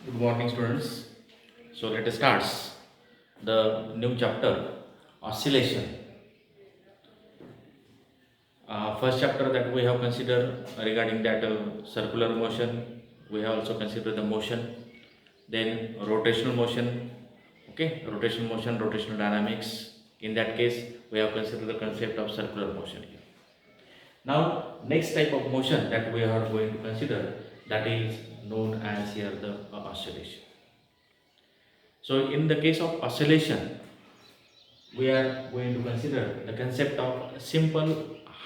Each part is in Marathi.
Good morning, students. So let us start the new chapter, oscillation. First chapter that we have considered regarding that circular motion. We have also considered the motion, then rotational motion. Okay, rotational motion, rotational dynamics. In that case, we have considered the concept of circular motion here. Now, next type of motion that we are going to consider, that is known as here the oscillation. So, in the case of oscillation, we are going to consider the concept of simple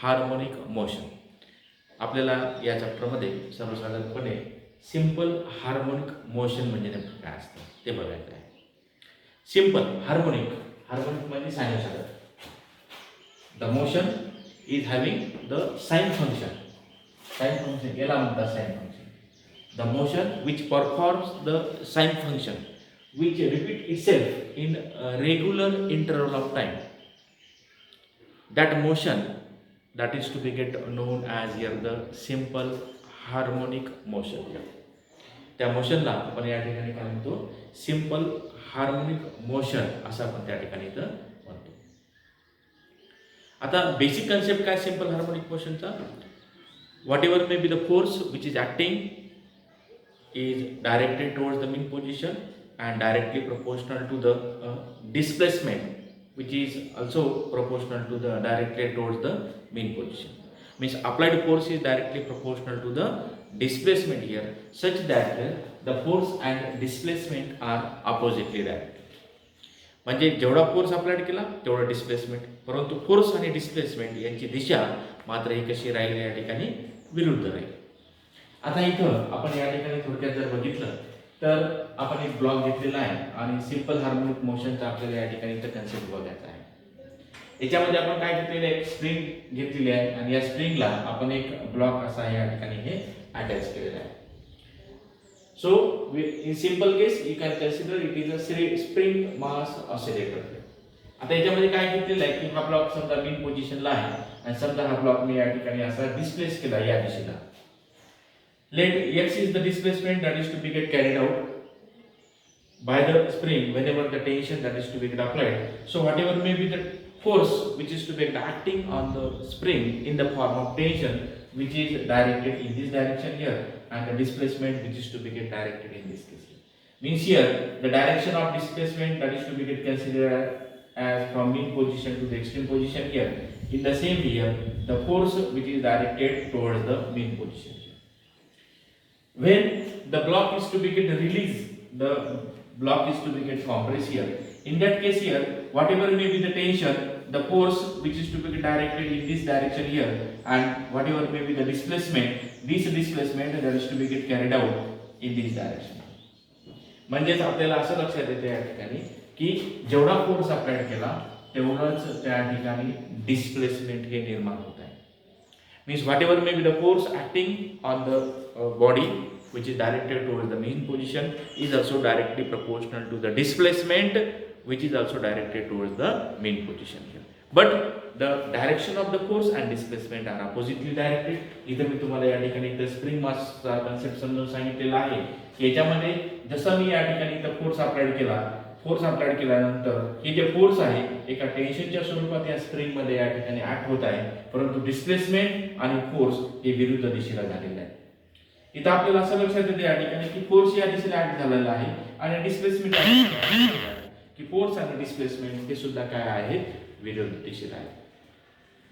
harmonic motion. आपल्याला या चॅप्टरमध्ये सर्वसाधारणपणे सिंपल हार्मोनिक मोशन म्हणजे नेमकं काय असतं ते बघायचं आहे. सिंपल हार्मोनिक, हार्मोनिक म्हणजे sinusoidal. The motion is having the sine function. Sine function याला म्हणतात sine function. The motion which performs the sine function which repeat itself in a regular interval of time. That motion that is to be get known as here the simple harmonic motion. त्या मोशनला आपण या ठिकाणी काय म्हणतो, सिंपल हार्मोनिक मोशन असं आपण त्या ठिकाणी इथं म्हणतो. आता बेसिक कन्सेप्ट काय सिंपल हार्मोनिक मोशनचा, whatever may be the force which is acting is directed towards the mean position and directly proportional to the displacement which is also proportional to the directly towards the mean position. Means applied force is directly proportional to the displacement here, such that the force and displacement are oppositely directed. म्हणजे जेवढा फोर्स अप्लाइड केला तेवढा डिस्प्लेसमेंट, परंतु फोर्स आणि डिस्प्लेसमेंट यांची दिशा मात्र ही कशी राहील या ठिकाणी विरुद्ध राहील. आता इथं आपण या ठिकाणी थोडक्यात जर बघितलं तर आपण एक ब्लॉक घेतलेला आहे आणि सिंपल हार्मोनिक मोशनचा आपल्याला या ठिकाणी इथं कन्सेप्ट बघायचा आहे. याच्यामध्ये आपण काय घेतलेलं आहे, एक स्प्रिंग घेतलेली आहे आणि या स्प्रिंगला आपण एक ब्लॉक असा या ठिकाणी हे अटॅच केलेला आहे. So in simple case you can consider it is a spring mass oscillator. आता याच्यामध्ये काय घेतलेलं आहे की हा ब्लॉक समजा मेन पोझिशनला आहे आणि समजा हा ब्लॉक मी या ठिकाणी असा डिस्प्लेस केला या दिशेला. Let x is the displacement that is to be get carried out by the spring whenever the tension that is to be get applied. So whatever may be the force which is to be acting on the spring in the form of tension which is directed in this direction here, and the displacement which is to be get directed in this case. Means here the direction of displacement that is to be get considered as from mean position to the extreme position here. In the same here the force which is directed towards the mean position. When the block is to be get released, the block is to be get compressed here. In that case here, whatever may be the tension, the force which is to be directed in this direction here, and whatever may be the displacement, this displacement that is to be get carried out in this direction. म्हणजेच आपल्याला असं लक्षात येते या ठिकाणी की जेवढा फोर्स अप्लाय केला तेवढाच त्या ठिकाणी डिस्प्लेसमेंट हे निर्माण होत आहे. Means whatever may be the force acting on the body which is directed towards the mean position is also directly proportional to the displacement which is also directed towards the mean position here. But the direction of the force and displacement are oppositely directed. इथं मी तुम्हाला या ठिकाणी इथं स्प्रिंग मासचा कन्सेप्ट समजून सांगितलेला आहे. याच्यामध्ये जसं मी या ठिकाणी इथं फोर्स अप्लाइड केल्यानंतर हे जे फोर्स आहे एका टेन्शनच्या स्वरूपात या स्प्रिंग मध्ये या ठिकाणी ऍक्ट होत आहे, परंतु डिस्प्लेसमेंट आणि फोर्स हे विरुद्ध दिशेला झालेले आहे. इथं आपल्याला असं लक्षात येते या ठिकाणी की फोर्स या दिशेला ऍक्ट झालेला आहे आणि डिस्प्लेसमेंट की फोर्स आणि डिस्प्लेसमेंट हे सुद्धा काय आहे, विरुद्ध दिशेला आहे.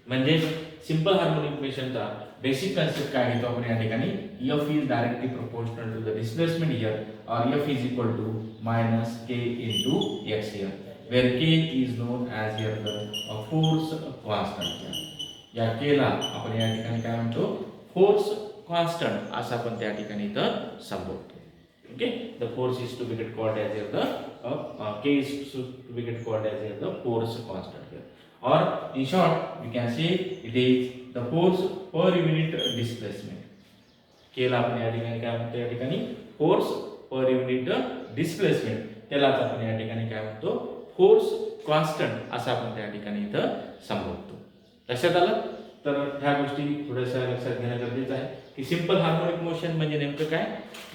म्हणजे सिंपल हार्मोनिक मोशनचा बेसिक कन्सेप्ट काय घेतो आपण या ठिकाणी, F is directly proportional to the displacement here, or F is equal to minus K into x here, where K is known as here the force constant. या K ला आपण या ठिकाणी काय म्हणतो, फोर्स कॉन्स्टंट असं आपण त्या ठिकाणी इथं संबोधतो. Okay, the force is to be get called as here the K is to be get called as here the force constant here, or in short we can say it is the force per unit displacement. K ला आपण या ठिकाणी काय म्हणतो, या ठिकाणी फोर्स पर युनिट डिस्प्लेसमेंट, त्यालाच आपण या ठिकाणी काय म्हणतो, फोर्स कॉन्स्टंट असं आपण त्या ठिकाणी इथं संबोधतो. लक्षात आलं. तर ह्या गोष्टी थोड्याशा लक्षात घेणं गरजेचं आहे की सिंपल हार्मोनिक मोशन म्हणजे नेमकं काय.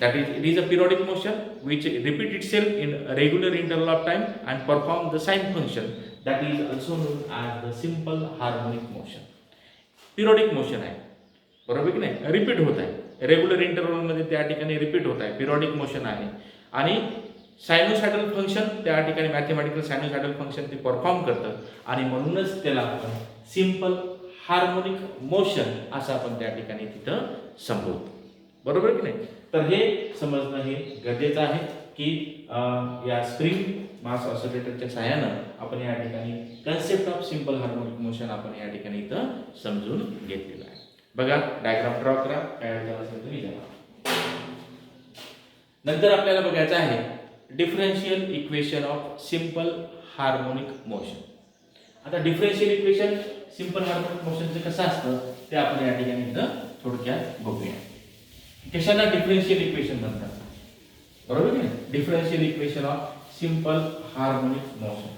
That it is a periodic motion which repeat itself in regular interval of time and perform the sine function that is also non as the simple harmonic motion. Periodic motion आहे, बरोबर की नाही, रिपीट होत आहे रेग्युलर इंटरवलमध्ये, त्या ठिकाणी रिपीट होत आहे, पिरियडिक मोशन आहे. आणि सायनोसायडल फंक्शन त्या ठिकाणी मॅथमॅटिकल सायनोसायडल फंक्शन ते परफॉर्म करतं आणि म्हणूनच त्याला आपण सिंपल हार्मोनिक मोशन असं आपण त्या ठिकाणी तिथं संबोधतो, बरोबर की नाही. तर हे समजणं हे गरजेचं आहे की या स्प्रिंग मास ऑसिलेटरच्या सहाय्यानं आपण या ठिकाणी concept of simple harmonic motion आपण या ठिकाणी इथं समजून घेतलेलं आहे. बघा डायग्राम ड्रॉ करा, काय असेल तुम्ही लिहा. नंतर आपल्याला बघायचं आहे differential equation of simple harmonic motion. आता डिफरन्शियल इक्वेशन सिंपल हार्मोनिक मोशनचं कसं असतं ते आपण या ठिकाणी इथं थोडक्यात बघूया. कशाला डिफरन्शियल इक्वेशन म्हणतात, बरोबर की नाही. Differential equation of simple harmonic motion.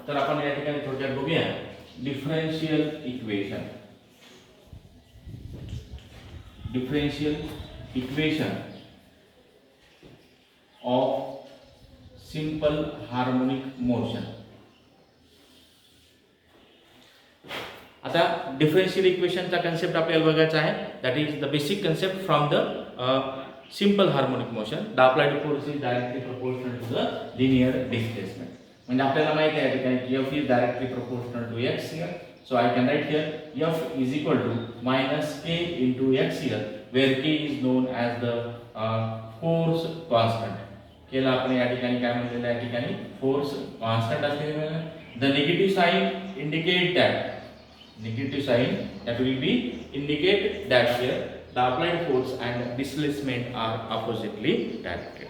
तर आपण या ठिकाणी थोडक्यात बघूया differential equation. Differential equation of simple harmonic motion. आता डिफरन्शियल इक्वेशनचा कन्सेप्ट आपल्याला बघायचा आहे. That is the basic concept from the simple harmonic motion. The applied force is directly proportional to the linear displacement. म्हणजे आपल्याला माहिती आहे ठिकाणी की F is directly proportional to x here. So I can write here F is equal to minus k into x here, where k is known as the force constant. k ला आपण या ठिकाणी काय म्हणलेलं आहे, या ठिकाणी फोर्स कॉन्स्टंट असलेले आहे. The negative sign indicate that will be indicate that here the applied force and displacement are oppositely directed.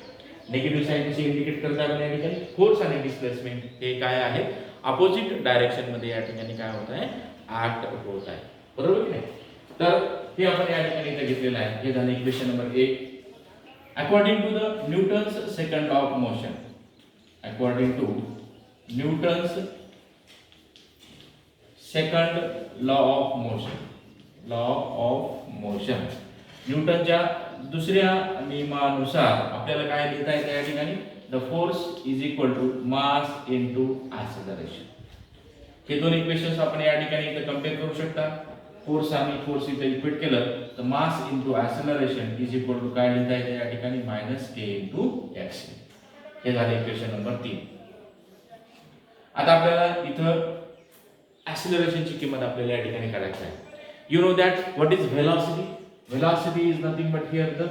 Negative sign कशी इंडिकेट करतात या ठिकाणी, फोर्स आणि डिस्प्लेसमेंट हे काय आहे, अपोजिट डायरेक्शन मध्ये या ठिकाणी काय होत आहे, ऍक्ट होत आहे, बरोबर की नाही. तर हे आपण या ठिकाणी इथे घेतलेलं आहे. हे झालं equation number 1. According to the Newton's second law of motion, according to Newton's second law of motion, न्यूटनच्या दुसऱ्या नियमानुसार आपल्याला काय लिहिता येतं या ठिकाणी, the force is equal to mass into acceleration. हे दोन इक्वेशन्स आपण या ठिकाणी इथे कंपेअर करू शकता. फोर्स आणि फोर्स इथे इक्वेट केलं तर mass into acceleration is equal to काय लिहिता येतं या ठिकाणी, मायनस के इनटू एक्स. हे झाले इक्वेशन नंबर 3. आता आपल्याला इथं ऍक्सेलरेशनची किंमत आपल्याला या ठिकाणी काढायची आहे. You know that what is velocity. Velocity is nothing but here the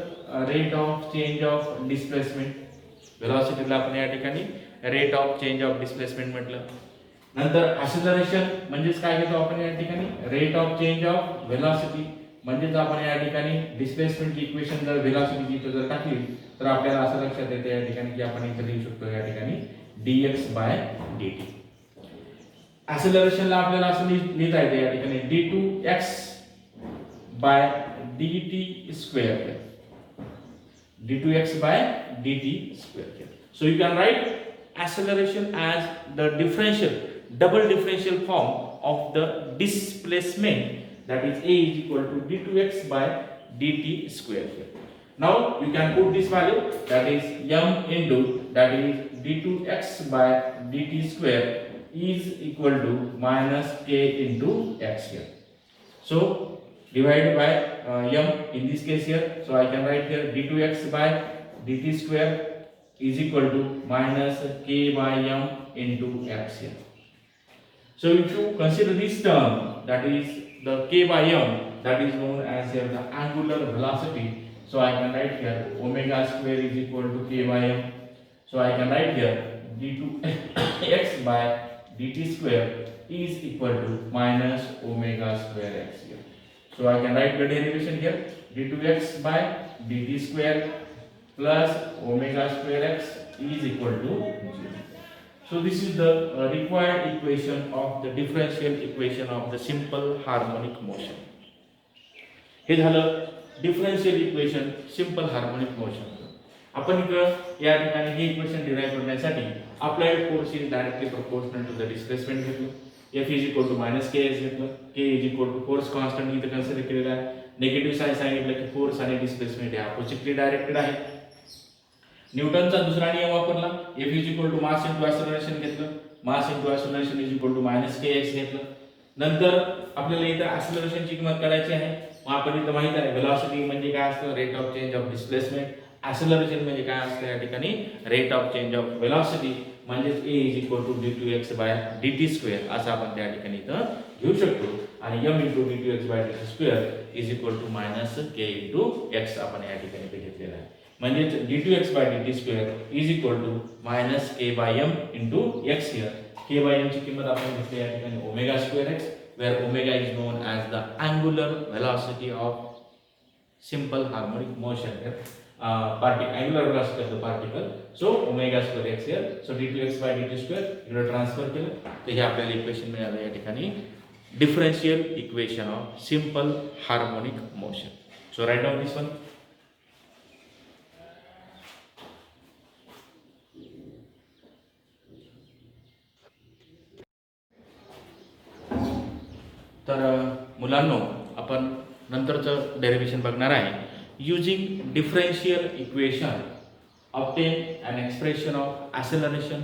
rate of change of displacement. Velocity ला आपण या ठिकाणी rate of change of displacement म्हटलं. नंतर acceleration म्हणजेच काय घेतो आपण या ठिकाणी, rate of change of velocity. म्हणजेच आपण या ठिकाणी डिस्प्लेसमेंट इक्वेशन जर velocity इथे जर टाकली तर आपल्याला असं लक्षात येते या ठिकाणी की आपण इथे लिहू शकतो या ठिकाणी dx by dt. acceleration ला आपल्याला असं लिहिता येते या ठिकाणी d2x by dt square, d2x by dt square. So you can write acceleration as the double differential form of the displacement, that is a is equal to d2x by dt square. Now you can put this value, that is m into, that is d2x by dt square is equal to minus k into x here. So divided by m in this case here, so I can write here d2x by dt square is equal to minus k by m into x here. So if you consider this term, that is the k by m, that is known as here the angular velocity. So I can write here omega square is equal to k by m. So I can write here d2x by dt square is equal to minus omega square x here. So I can write the derivation here, d2x by dt square plus omega square x is equal to 0. So this is the required equation of the differential equation of the simple harmonic motion. हे झालं differential equation simple harmonic motion. आपण इथं या ठिकाणी हे इक्वेशन डिराईव्ह करण्यासाठी आपल्याला force is directly proportional to the displacement घेतलं. F is equal to minus k s घेतलं. K is equal to force constant इथं कन्सिडर केलेला आहे. निगेटिव्ह साईन सांगितलं की फोर्स आणि डिस्प्लेसमेंट हे अपोजिटली डायरेक्टेड आहे. न्यूटनचा दुसरा नियम वापरला. F is equal to mass into acceleration घेतलं. Mass into acceleration is equal to minus k x घेतलं. नंतर आपल्याला इथं ऍक्सेलरेशनची किंमत काढायची आहे. मग आपण इथं माहित आहे व्हेलॉसिटी म्हणजे काय असतं, rate of change of displacement. Acceleration म्हणजे काय असतं या ठिकाणी, rate of change of velocity म्हणजे a is equal to d2x by dt square असं आपण त्या ठिकाणी इथं घेऊ शकतो. आणि m into d2x by dt square is equal to minus k into x आपण या ठिकाणी इथे घेतलेला आहे. म्हणजे d2x by dt square is equal to minus k by m into x here. k by m ची किंमत आपण घेतली या ठिकाणी omega square x, where omega is known as the angular velocity of simple harmonic motion here. Angular velocity of the particle. So omega square x here. So d2x by dt square इकडे ट्रान्सफर केलं तर हे आपल्याला इक्वेशन मिळालं या ठिकाणी differential equation of simple harmonic motion. So write down this one. तर मुलांनो आपण नंतरचं डेरिव्हेशन बघणार आहे. Using differential equation, obtain an expression of acceleration,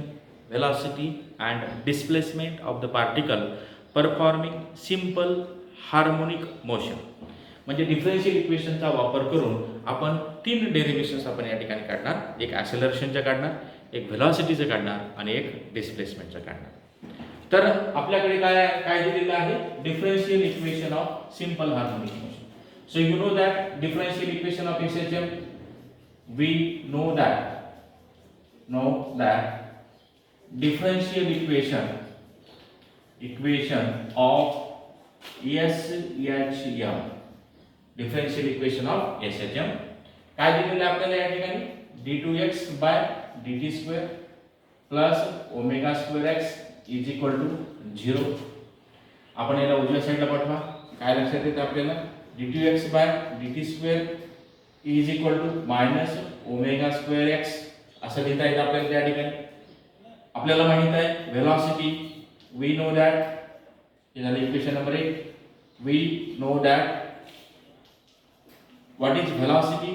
velocity and displacement of the particle performing simple harmonic motion. म्हणजे डिफरन्शियल इक्वेशनचा वापर करून आपण तीन डेरिव्हेशन्स आपण या ठिकाणी काढणार. एक ॲक्सेलरेशनचं काढणार, एक व्हेलॉसिटीचं काढणार आणि एक डिस्प्लेसमेंटचं काढणार. तर आपल्याकडे काय काय दिलेलं आहे, differential equation of simple harmonic motion. So you know that differential equation of SHM, we know that differential equation of SHM, differential equation of SHM काय दिलेलं आपल्याला या ठिकाणी, d2x by dt square plus omega square x is equal to 0. आपण याला उजव्या साईडला पाठवा. काय लक्षात येतं आपल्याला, d2x by dt square is equal to minus omega square x असं लिहिता येतं आपल्याला त्या ठिकाणी. आपल्याला माहित आहे velocity, we know that, हे झालं equation number 1. we know that what is velocity.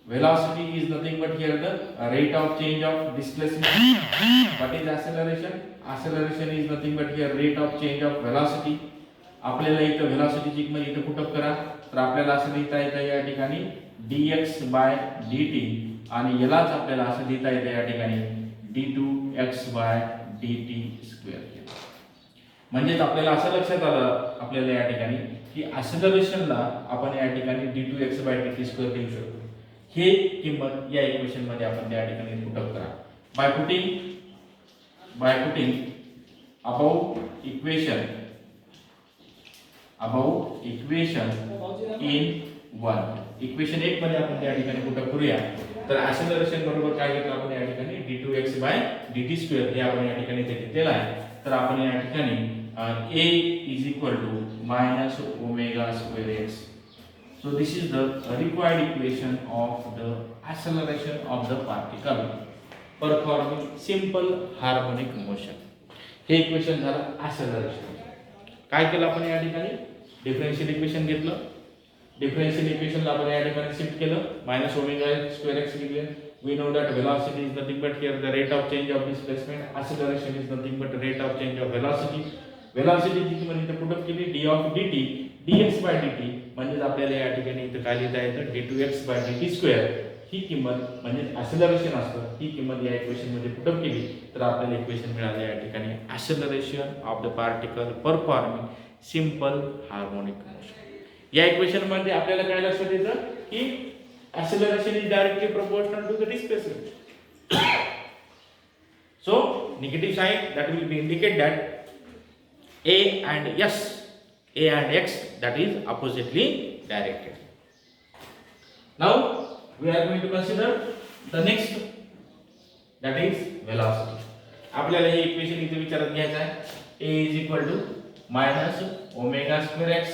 Velocity is nothing but here the rate of change of displacement. What is acceleration? Acceleration is nothing but here rate of change of velocity. आपल्याला इथं व्हेलॉसिटीची किंमत इथं पुटअप करा तर आपल्याला असं लिहिता येतं या ठिकाणी dx बाय dt आणि यालाच आपल्याला असं लिहिता येतं या ठिकाणी d2x बाय dt स्क्वेअर. म्हणजेच आपल्याला असं लक्षात आलं आपल्याला या ठिकाणी की ॲक्सेलरेशनला आपण या ठिकाणी d2x बाय dt स्क्वेअर लिहू शकतो. हे किंमत या इक्वेशन मध्ये आपण त्या ठिकाणी पुटअप करा. By putting about equation in 1. Equation 1 मध्ये आपण त्या ठिकाणी पुटअप करूया. तर ॲक्सेलरेशन बरोबर काय घेतो आपण या ठिकाणी d2x बाय dt स्क्वेअर हे आपण या ठिकाणी ते घेतलेलं आहे. तर आपण या ठिकाणी a is equal to minus omega square x. So this is the required equation of the acceleration of the particle performing simple harmonic motion. हे इक्वेशन झालं ॲक्सेलरेशन. काय केलं आपण या ठिकाणी, डिफरन्शियल इक्वेशन घेतलं. डिफरन्शियल इक्वेशनला आपण या ठिकाणी शिफ्ट केलं, मायनस ओमेगा स्क्वेअर एक्स लिहिले. We know that velocity is nothing but here the rate of change of displacement. Acceleration is nothing but rate of change of velocity. वेलॉसिटीची किंमत इथे पुटअप केली d of dt dx by dt. म्हणजे आपल्याला या ठिकाणी इथे काय लिहिता येतं d2x बाय dt स्क्वेअर. ही किंमत म्हणजे ॲक्सेलरेशन असतं, ही किंमत या इक्वेशन मध्ये पुटअप केली तर आपल्याला इक्वेशन मिळालं या ठिकाणी acceleration of the particle performing simple harmonic motion. या इक्वेशन मध्ये आपल्याला काय लक्षात येतं की acceleration is directly proportional to the displacement. So negative sign that will be indicate that a and x that is oppositely directed. Now we are going to consider the next, that is velocity. आपल्याला हे इक्वेशन इथे विचारात घ्यायचं आहे. a is equal to minus omega square x.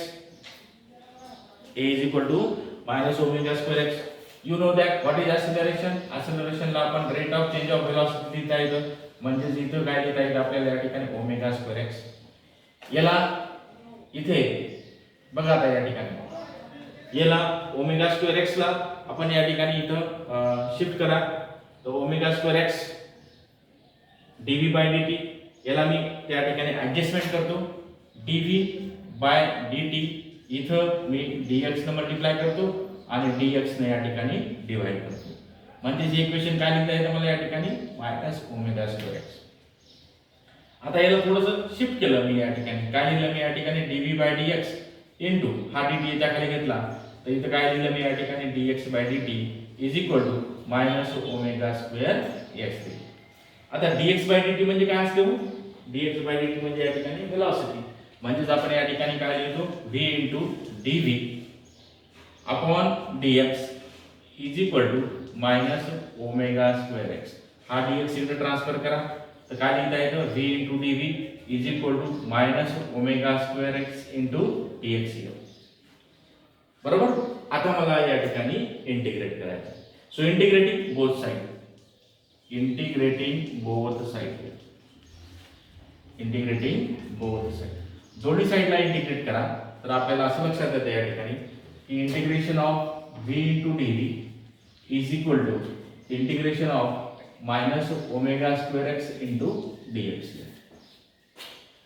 a is equal to minus omega square x. You know that what is acceleration. ॲक्सिलरेशनला आपण rate of change of velocity लिहिता येतं, म्हणजेच इथं काय लिहिता येतं आपल्याला या ठिकाणी ओमेगा स्क्वेअर एक्स. याला इथे बघा आता या ठिकाणी याला ओमेगा स्क्वेअर एक्स ला आपण या ठिकाणी इथं शिफ्ट करा. तर omega square X dv by dt याला मी त्या ठिकाणी ऍडजस्टमेंट करतो. dv बाय dt इथं मी dx ने मल्टिप्लाय करतो आणि dx ने या ठिकाणी डिवाइड करतो. म्हणजे हे इक्वेशन काय लिहिता येतं मला या ठिकाणी मायनस ओमेगा स्क्वेअर एक्स. आता याला थोडंसं शिफ्ट केलं मी या ठिकाणी. काय लिहिलं मी या ठिकाणी dv बाय dx इनटू हा dt याच्या खाली घेतला तर इथं काय लिहिलं मी या ठिकाणी dx by dt is equal to minus omega square X. आता dx बाय dt म्हणजे काय असते हो? dx बाय dt म्हणजे या ठिकाणी व्हेलॉसिटी. म्हणजेच आपण या ठिकाणी काय लिहितो v into dv upon dx is equal to minus omega square X. हा dx इथे ट्रान्सफर करा तर काय लिहिता येतं v into dv is equal to minus omega square X into dx. बरोबर. आता मला या ठिकाणी इंटिग्रेट करायचं. So integrating both side. Integrating both side. Integrating both side. दोन्ही साइडला इंटिग्रेट करा तर आपल्याला असं लक्षात येतं या ठिकाणी की integration of v into dv is equal to integration of minus omega square X into dx.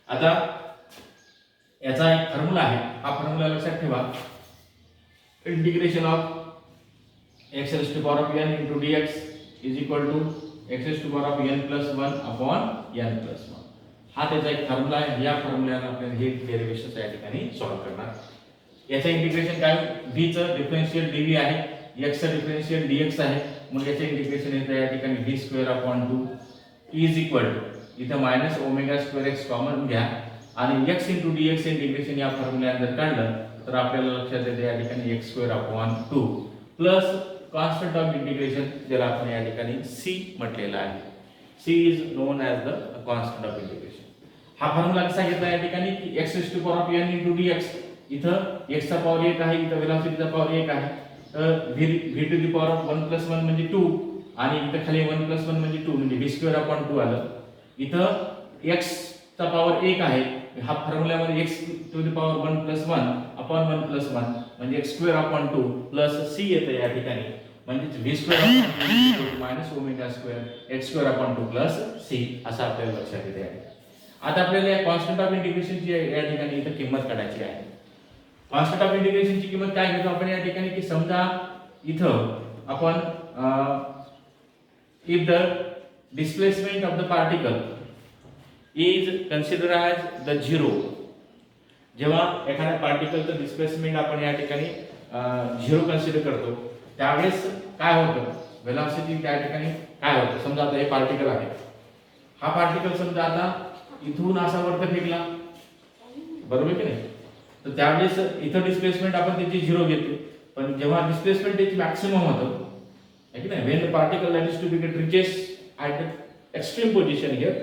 आता याचा एक फॉर्म्युला आहे. हा फॉर्म्युला लक्षात ठेवा. Integration of x raised to power of n into dx is equal to x raised to power of n plus 1 upon n plus 1. हा त्याचा एक फॉर्म्युला आहे. या फॉर्म्युल्याला आपण हे डेरिव्हेशन या ठिकाणी सॉल्व करणार. याचं इंटिग्रेशन काय v चं डिफरन्शियल dv आहे, x चं डिफरन्शियल dx आहे. मग याचे इंटिग्रेशन येतं या ठिकाणी v square upon 2 is equal to इथं minus omega square x common घ्या आणि x इंटू dx इंटिग्रेशन या फॉर्म्युल्याने जर काढलं तर आपल्याला लक्षात येते या ठिकाणी x square upon 2 plus constant of integration ज्याला आपण या ठिकाणी c म्हटलेला आहे. c is non as the constant of integration. हा फॉर्म्युला कसा घेतला या ठिकाणी की x raised to power of n into dx इथं x चा पॉवर 1 आहे, इथं वेलोसिटीचा पॉवर 1 आहे. तर v to the power of 1 plus 1 म्हणजे 2 आणि इथं खाली 1 प्लस 1 म्हणजे 2 म्हणजे v स्क्वेअर अपॉन 2 आलं. इथं x चा पॉवर 1 आहे. हा फॉर्म्युल्यामध्ये x to the power 1 plus 1 upon 1 plus 1 म्हणजे x square upon 2 plus c येतं या ठिकाणी. म्हणजे v square upon minus omega square x square upon 2 plus c असं आपल्याला लक्षात येते आहे. आता आपल्याला या कॉन्स्टंट ऑफ इंटिग्रेशनची या ठिकाणी इथं किंमत काढायची आहे. कॉन्स्टंट ऑफ इंटिग्रेशनची किंमत काय घेतो आपण या ठिकाणी की समजा इथं आपण if the displacement of the particle is consider as the zero. जेव्हा एखाद्या पार्टिकलचं डिस्प्लेसमेंट आपण या ठिकाणी झिरो कन्सिडर करतो त्यावेळेस काय होतं वेलोसिटी त्या ठिकाणी काय होतं. समजा आता हे पार्टिकल आहे. हा पार्टिकल समजा आता इथून असा वरती फेकला बरोबर की नाही तर त्यावेळेस इथं डिस्प्लेसमेंट आपण त्याची झिरो घेतो. पण जेव्हा डिस्प्लेसमेंट त्याची मॅक्सिमम होतं है की नाही when the particle that is to be reaches at the extreme position here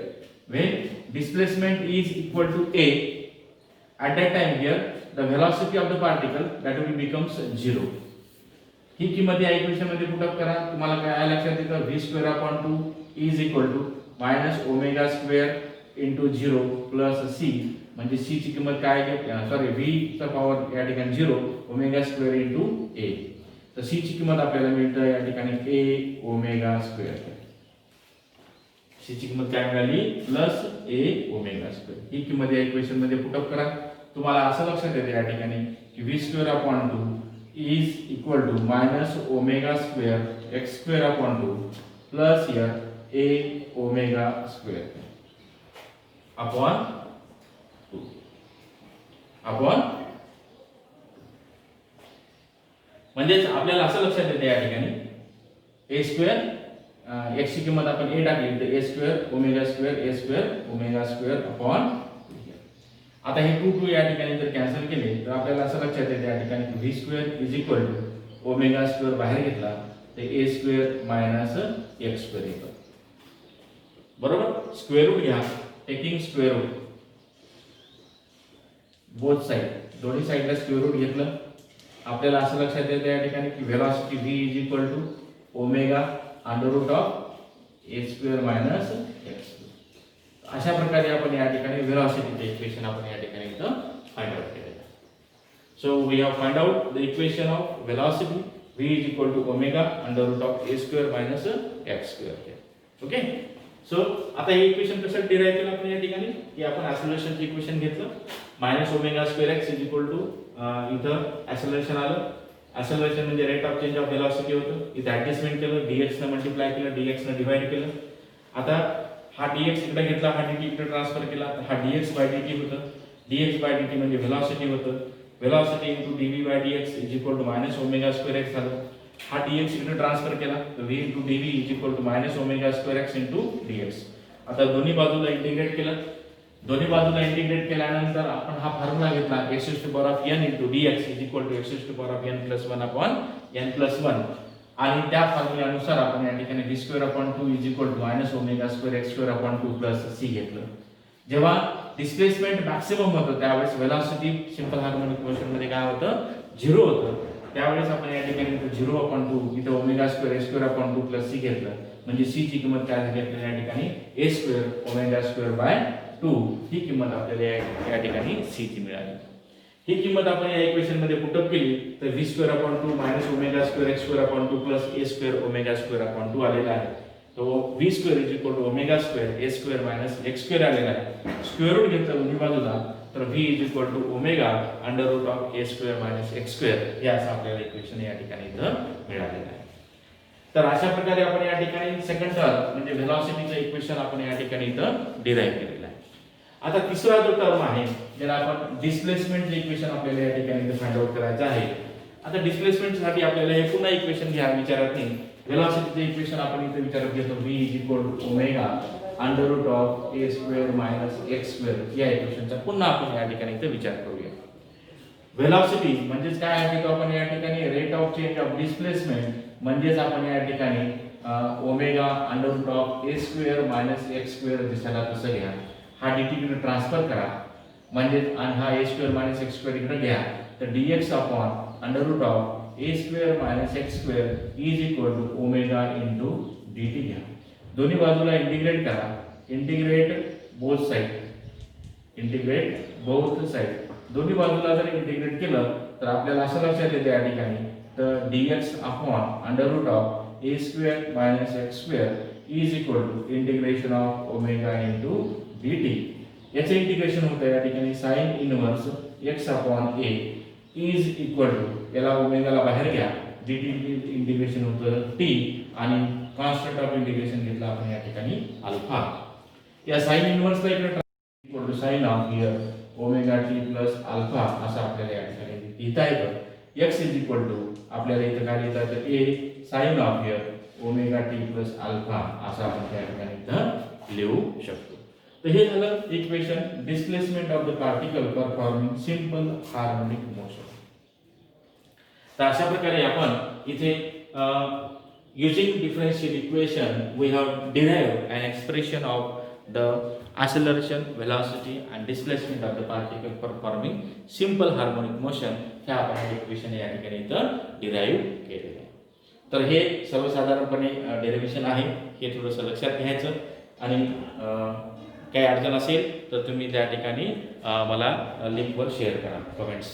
when displacement is equal to a at that time here the velocity of the particle that will becomes 0. ही किंमत या इक्वेशन मध्ये पुट अप करा. तुम्हाला काय लक्षात येतं v square upon 2 is equal to minus omega square into 0 plus c म्हणजे c ची किंमत काय आहे सॉरी v चा पॉवर या ठिकाणी 0 ओमेगा स्क्वेअर इनटू a. तर c ची किंमत आपल्याला मिळतं या ठिकाणी a ओमेगा स्क्वेअर. सी ची किंमत काय मिळाली प्लस a ओमेगा स्क्वेअर. ही किंमत या इक्वेशन मध्ये पुट अप करा. तुम्हाला असं लक्षात येते या ठिकाणी की v square upon 2 is equal to minus omega square x square upon 2 plus here a omega square upon 2 upon म्हणजे आपल्याला असं लक्षात येते या ठिकाणी a स्क्वेअर x ची किंमत आपण a टाकली तर a square omega square upon. आता हे 2 या ठिकाणी जर कॅन्सल केले तर आपल्याला असं लक्षात येते या ठिकाणी v square is equal to omega square बाहेर घेतला तर a square minus x square येतं. बरोबर. स्क्वेअर रूट घ्या taking square root both side दोन्ही साइडला स्क्वेअर रूट घेतलं आपल्याला असं लक्षात येतं या ठिकाणी की velocity v is equal to omega under root of A square minus X. अशा प्रकारे आपण या ठिकाणी व्हेलॉसिटीचे इक्वेशन आपण या ठिकाणी इथं फाइंड आउट केलेलं आहे. So we have find out the equation of velocity v is equal to omega under root of A square minus x square. Okay. So आता हे इक्वेशन कसं डिराइव्ह केलं आपण या ठिकाणी की आपण ऍक्सेलरेशनचं इक्वेशन घेतलं minus omega square X is equal to इथं ऍक्सेलरेशन आलं. ऍक्सेलरेशन म्हणजे rate of change of velocity होतं. इथं ऍडजस्टमेंट केलं, dx ने मल्टिप्लाय केलं, dx ने डिवाइड केलं. आता हा dx इकडे घेतला, हा dt इकडे ट्रान्सफर केला, तर हा dx बाय dt होतं. dx बाय dt म्हणजे व्हेलॉसिटी होतं. Velocity into dv by dx is equal to minus omega square X झालं. हा dx इकडे ट्रान्सफर केला, तर v into dv is equal to minus omega square X into dx. आता दोन्ही बाजूला इंटिग्रेट केलं. दोन्ही बाजूला इंटिग्रेट केल्यानंतर आपण हा फॉर्म्युला घेतला x to the power of n into dx is equal to x to the power of n plus 1 upon n plus 1. आणि त्या फॉर्म्युल्यानुसार आपण या ठिकाणी v square upon 2 is equal to minus omega square x square upon 2 plus c घेतलं. जेव्हा डिस्प्लेसमेंट मॅक्सिमम होतं त्यावेळेस व्हेलॉसिटी सिंपल हार्मोनिक मोशन मध्ये काय होतं, 0 होतं. त्यावेळेस आपण या ठिकाणी 0 अपॉन 2 इथे omega square A square upon 2 plus C घेतलं. म्हणजे सी ची किंमत काय झाली आपल्याला या ठिकाणी ए स्क्वेअर ओमेगा स्क्वेअर बाय 2 ही किंमत आपल्याला या ठिकाणी सी ची मिळाली. ही किंमत आपण या इक्वेशन मध्ये पुटअप केली तर v square upon 2 minus omega square x square upon 2 plus A square omega square upon 2 आलेला आहे. तो v square is equal to omega square A square minus x square आलेला आहे. स्क्वेअर रूट घेतलं दोन्ही बाजूला तर v is equal to omega under root of A square minus x square हे असं आपल्याला इक्वेशन या ठिकाणी इथं मिळालेलं आहे. तर अशा प्रकारे आपण या ठिकाणी सेकंड टर्म म्हणजे व्हेलॉसिटीचं इक्वेशन आपण या ठिकाणी इथं डिराइव्ह केलेलं आहे. आता तिसरा जो टर्म आहे ज्याला आपण डिस्प्लेसमेंटचं इक्वेशन आपल्याला या ठिकाणी इथं फाइंड आउट करायचं आहे. आता डिस्प्लेसमेंटसाठी आपल्याला हे पुन्हा इक्वेशन घ्या विचारात नाही. व्हेलॉसिटीचं इक्वेशन आपण इथे विचारात घेतो v is equal to omega under root of A square minus x square या इक्वेशनचा पुन्हा आपण या ठिकाणी इथे विचार करूया. व्हेलॉसिटी म्हणजेच काय आहे तो आपण या ठिकाणी rate of change of displacement म्हणजेच आपण या ठिकाणी omega under root of A square minus x square दिसायला तसं घ्या. हा dt इकडे ट्रान्सफर करा म्हणजे आणि हा A square minus x square इकडे घ्या. तर dx upon under root of A square minus x square is equal to omega into dt घ्या. दोन्ही बाजूला इंटिग्रेट करा. Integrate both side. Integrate both side. दोन्ही बाजूला जर इंटिग्रेट केलं तर आपल्याला असं लक्षात येते या ठिकाणी तर dx upon under root of A square minus x square is equal to integration of omega into dt. याचे इंटिग्रेशन होतं या ठिकाणी sine inverse x upon a is equal to याला ओमेगाला बाहेर घ्या dt इंटिग्रेशन होतं t आणि कॉन्स्टंट ऑफ इंटिग्रेशन घेतला आपण या ठिकाणी अल्फा. या साइन इनवर्सला इकडे equal to sine of here omega t plus alpha असं आपल्याला या ठिकाणी लिहिता येतं. x इज इक्वल टू आपल्याला इथं काय लिहिता येतं a sine of here omega t plus alpha असं आपण त्या ठिकाणी इथं लिहू शकतो. तर हे झालं equation displacement of the particle performing simple harmonic motion. तर अशा प्रकारे आपण इथे using differential equation we have derived an expression of the acceleration, velocity and displacement of the particle performing simple harmonic motion हे आपण इक्वेशन या ठिकाणी इथं डिराइव्ह केलेलं आहे. तर हे सर्वसाधारणपणे डेरिव्हेशन आहे हे थोडंसं लक्षात घ्यायचं आणि काही अडचण असेल तर तुम्ही त्या ठिकाणी मला लिंकवर शेअर करा कमेंट्स.